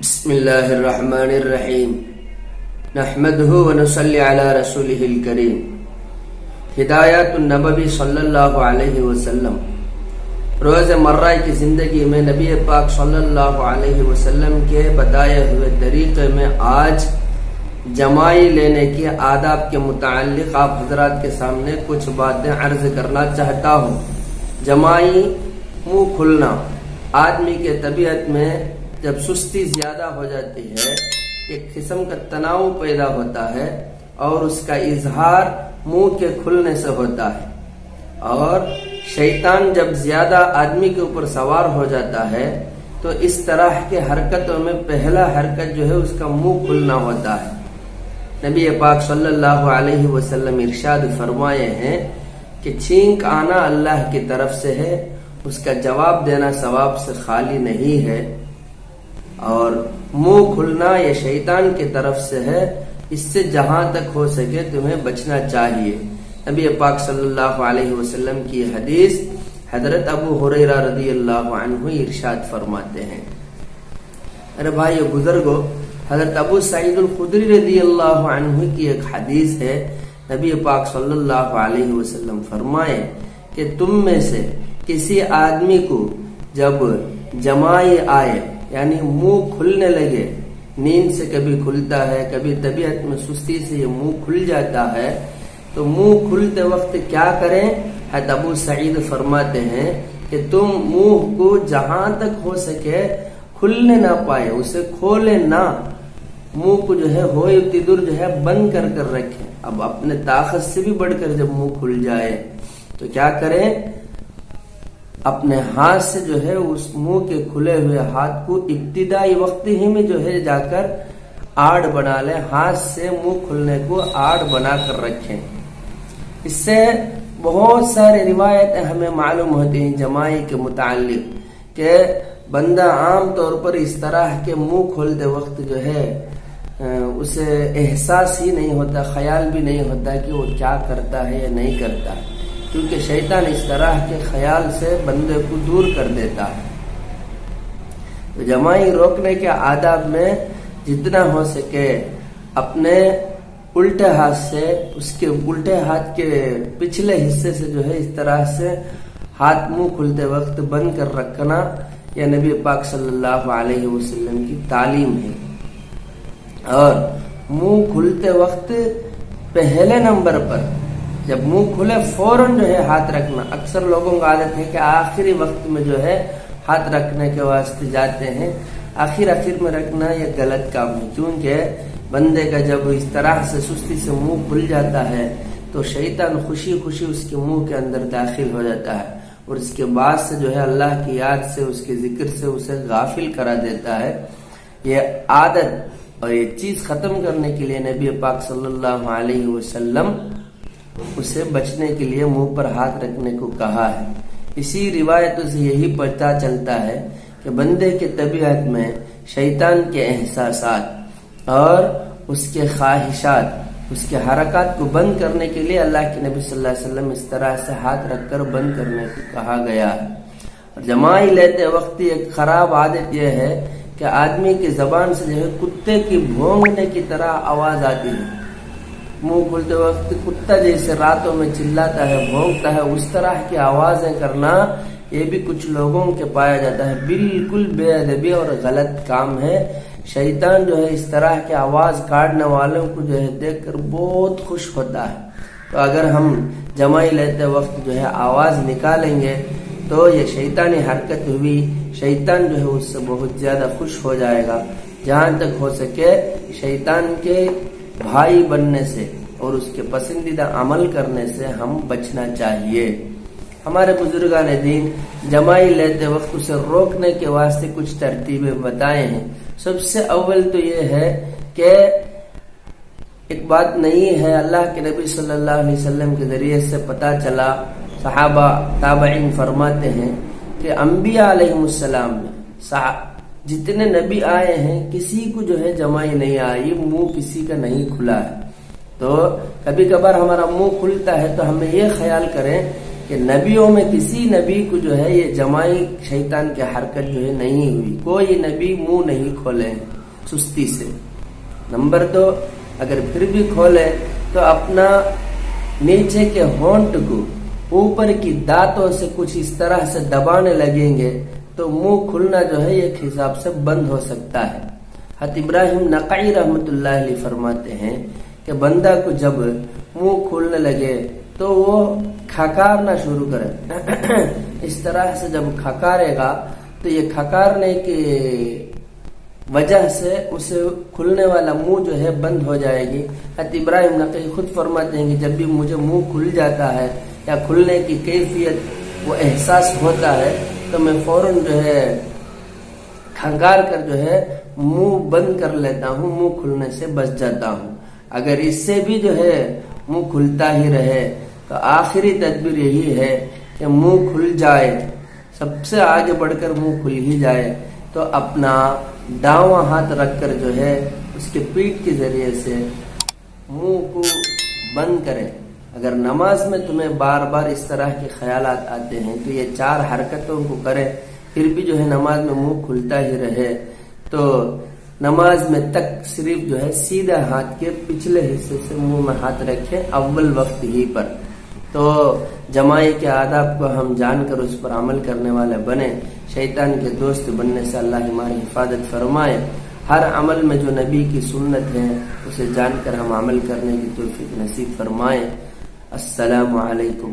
بسم اللہ الرحمن الرحیم نحمده ونصلی علی رسوله الکریم ہدایات النبوی صلی اللہ علیہ وسلم۔ روز مرہ کی زندگی میں نبی پاک صلی اللہ علیہ وسلم کے بتائے ہوئے طریقے میں آج جمائی لینے کے آداب کے متعلق آپ حضرات کے سامنے کچھ باتیں عرض کرنا چاہتا ہوں۔ جمائی منہ کھلنا، آدمی کے طبیعت میں جب سستی زیادہ ہو جاتی ہے ایک قسم کا تناؤ پیدا ہوتا ہے اور اس کا اظہار منہ کے کھلنے سے ہوتا ہے، اور شیطان جب زیادہ آدمی کے اوپر سوار ہو جاتا ہے تو اس طرح کے حرکتوں میں پہلا حرکت جو ہے اس کا منہ کھلنا ہوتا ہے۔ نبی پاک صلی اللہ علیہ وسلم ارشاد فرمائے ہیں کہ چھینک آنا اللہ کی طرف سے ہے، اس کا جواب دینا ثواب سے خالی نہیں ہے، اور منہ کھلنا یہ شیطان کی طرف سے ہے، اس سے جہاں تک ہو سکے تمہیں بچنا چاہیے۔ نبی پاک صلی اللہ علیہ وسلم کی حدیث حضرت ابو ہریرہ رضی اللہ عنہ ارشاد فرماتے ہیں، ارے بھائیو بزرگو، حضرت ابو سعید الخدری رضی اللہ عنہ کی ایک حدیث ہے، نبی پاک صلی اللہ علیہ وسلم فرمائے کہ تم میں سے کسی آدمی کو جب جمائی آئے یعنی منہ کھلنے لگے، نیند سے کبھی کھلتا ہے، کبھی طبیعت میں سستی سے یہ منہ کھل جاتا ہے، تو منہ کھلتے وقت کیا کریں؟ حضرت ابو سعید فرماتے ہیں کہ تم منہ کو جہاں تک ہو سکے کھلنے نہ پائے اسے کھولے نہ، منہ کو جو ہے ہوئے تدر جو ہے بند کر کر رکھیں۔ اب اپنے طاقت سے بھی بڑھ کر جب منہ کھل جائے تو کیا کریں؟ اپنے ہاتھ سے جو ہے اس منہ کے کھلے ہوئے ہاتھ کو ابتدائی وقت ہی میں جو ہے جا کر آڑ بنا لیں، ہاتھ سے منہ کھلنے کو آڑ بنا کر رکھیں۔ اس سے بہت سارے روایتیں ہمیں معلوم ہوتی ہیں جمائی کے متعلق کہ بندہ عام طور پر اس طرح کے منہ کھولتے وقت جو ہے اسے احساس ہی نہیں ہوتا، خیال بھی نہیں ہوتا کہ وہ کیا کرتا ہے یا نہیں کرتا، کیونکہ شیطان اس طرح کے خیال سے بندے کو دور کر دیتا ہے۔ تو جمائی روکنے کے آداب میں جتنا ہو سکے اپنے الٹے ہاتھ سے اس کے الٹے ہاتھ کے پچھلے حصے سے جو ہے اس طرح سے ہاتھ منہ کھلتے وقت بند کر رکھنا یہ نبی پاک صلی اللہ علیہ وسلم کی تعلیم ہے۔ اور منہ کھلتے وقت پہلے نمبر پر جب منہ کھلے فوراً جو ہے ہاتھ رکھنا، اکثر لوگوں کا عادت ہے کہ آخری وقت میں جو ہے ہاتھ رکھنے کے واسطے جاتے ہیں، آخر میں رکھنا یہ غلط کام ہے، کیونکہ بندے کا جب اس طرح سے سستی سے منہ کھل جاتا ہے تو شیطان خوشی خوشی اس کے منہ کے اندر داخل ہو جاتا ہے اور اس کے بعد سے جو ہے اللہ کی یاد سے اس کے ذکر سے اسے غافل کرا دیتا ہے۔ یہ عادت اور یہ چیز ختم کرنے کے لیے نبی پاک صلی اللہ علیہ وسلم اسے بچنے کے لیے منہ پر ہاتھ رکھنے کو کہا ہے۔ اسی روایتوں سے یہی پتہ چلتا ہے کہ بندے کے طبیعت میں شیطان کے احساسات اور اس کے خواہشات، اس کے حرکات کو بند کرنے کے لیے اللہ کے نبی صلی اللہ علیہ وسلم اس طرح سے ہاتھ رکھ کر بند کرنے کو کہا گیا ہے۔ اور جمائی لیتے وقت ایک خراب عادت یہ ہے کہ آدمی کی زبان سے جو ہے کتے کی بھونکنے کی طرح آواز آتی ہے، منہ کھلتے وقت کتا جیسے راتوں میں چلاتا ہے، بھونکتا ہے، اس طرح کی آوازیں کرنا یہ بھی کچھ لوگوں کے پایا جاتا ہے، بالکل بے ادبی اور غلط کام ہے۔ شیطان جو ہے اس طرح کے آواز کاٹنے والوں کو جو ہے دیکھ کر بہت خوش ہوتا ہے، تو اگر ہم جمائی لیتے وقت جو ہے آواز نکالیں گے تو یہ شیطانی حرکت ہوئی، شیطان جو ہے اس سے بہت زیادہ خوش ہو جائے گا۔ جہاں تک ہو سکے شیطان کے بھائی بننے سے اور اس کے پسندیدہ عمل کرنے سے ہم بچنا چاہیے۔ ہمارے بزرگان دین جمائی لیتے وقت اسے روکنے کے واسطے کچھ ترتیبیں بتائے ہیں۔ سب سے اول تو یہ ہے کہ ایک بات نہیں ہے، اللہ کے نبی صلی اللہ علیہ وسلم کے ذریعے سے پتہ چلا، صحابہ تابعین فرماتے ہیں کہ انبیاء علیہ السلام میں جتنے نبی آئے ہیں کسی کو جو ہے جمائی نہیں آئی، منہ کسی کا نہیں کھلا ہے۔ تو کبھی کبھار ہمارا منہ کھلتا ہے تو ہمیں یہ خیال کریں کہ نبیوں میں کسی نبی کو جو ہے یہ جمائی شیطان کی حرکت جو ہے نہیں ہوئی، کوئی نبی منہ نہیں کھولے سستی سے۔ نمبر 2، اگر پھر بھی کھولے تو اپنا نیچے کے ہونٹ کو اوپر کی دانتوں سے کچھ اس طرح سے دبانے لگیں گے تو منہ کھلنا جو ہے ایک حساب سے بند ہو سکتا ہے۔ حضرت ابراہیم نقعی رحمۃ اللہ علیہ فرماتے ہیں کہ بندہ کو جب منہ کھلنے لگے تو وہ کھکارنا شروع کرے، اس طرح سے جب کھکارے گا تو یہ کھکارنے کی وجہ سے اسے کھلنے والا منہ جو ہے بند ہو جائے گی۔ حضرت ابراہیم نقعی خود فرماتے ہیں کہ جب بھی مجھے منہ کھل جاتا ہے یا کھلنے کی کیفیت وہ احساس ہوتا ہے تو میں فوراً جو ہے کھنگار کر جو ہے منہ بند کر لیتا ہوں، منہ کھلنے سے بچ جاتا ہوں۔ اگر اس سے بھی جو ہے منہ کھلتا ہی رہے تو آخری تدبیر یہی ہے کہ منہ کھل جائے، سب سے آگے بڑھ کر منہ کھل ہی جائے تو اپنا داواں ہاتھ رکھ کر جو ہے اس کے پیٹھ کے ذریعے سے منہ کو بند کرے۔ اگر نماز میں تمہیں بار بار اس طرح کے خیالات آتے ہیں تو یہ 4 حرکتوں کو کرے، پھر بھی جو ہے نماز میں منہ کھلتا ہی رہے تو نماز میں تک صرف جو ہے سیدھا ہاتھ کے پچھلے حصے سے منہ میں ہاتھ رکھے اول وقت ہی پر۔ تو جمائی کے آداب کو ہم جان کر اس پر عمل کرنے والے بنے، شیطان کے دوست بننے سے اللہ ہماری حفاظت فرمائے۔ ہر عمل میں جو نبی کی سنت ہے اسے جان کر ہم عمل کرنے کی توفیق نصیب فرمائے۔ السلام علیکم۔